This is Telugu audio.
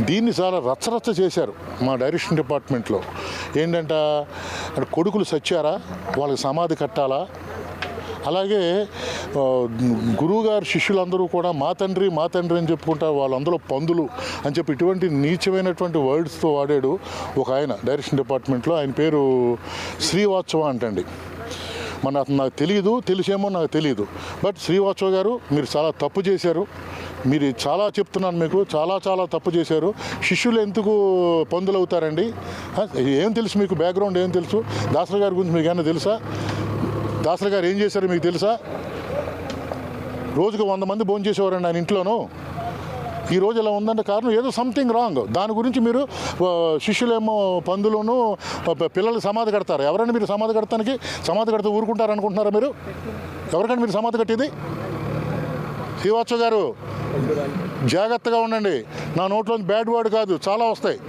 దీన్ని చాలా రచ్చరచ్చ చేశారు మా డైరెక్షన్ డిపార్ట్మెంట్లో. ఏంటంటే కొడుకులు సచ్చారా, వాళ్ళకి సమాధి కట్టాలా, అలాగే గురువుగారు శిష్యులందరూ కూడా మా తండ్రి మా తండ్రి అని చెప్పుకుంటారు, వాళ్ళందరూ పందులు అని చెప్పి ఇటువంటి నీచమైనటువంటి వర్డ్స్తో వాడాడు ఒక ఆయన డైరెక్షన్ డిపార్ట్మెంట్లో. ఆయన పేరు శ్రీవాత్సవ అంటండి. నాకు తెలియదు, తెలిసేమో నాకు తెలియదు. బట్ శ్రీవాత్సవ గారు మీరు చాలా తప్పు చేశారు. మీరు చాలా చెప్తున్నాను, మీకు చాలా చాలా తప్పు చేశారు. శిష్యులు ఎందుకు పందులు అవుతారండి? ఏం తెలుసు మీకు? బ్యాక్గ్రౌండ్ ఏం తెలుసు? దాసరి గారి గురించి మీకు ఏమైనా తెలుసా? దాసరి గారు ఏం చేశారు మీకు తెలుసా? రోజుకు 100 మంది భోజనం చేసేవారండి ఆయన ఇంట్లోనూ. ఈ రోజు ఇలా ఉందంటే కారణం ఏదో సంథింగ్ రాంగ్. దాని గురించి మీరు శిష్యులేమో పందులను పిల్లలు సమాధి కడతారు. ఎవరైనా మీరు సమాధి కడతానికి సమాధి కడితే ఊరుకుంటారు అనుకుంటున్నారా మీరు? ఎవరికైనా మీరు సమాధి కట్టేది? శ్రీవాత్సవ గారు జాగ్రత్తగా ఉండండి. నా నోట్లోని బ్యాడ్ వర్డ్ కాదు, చాలా వస్తాయి.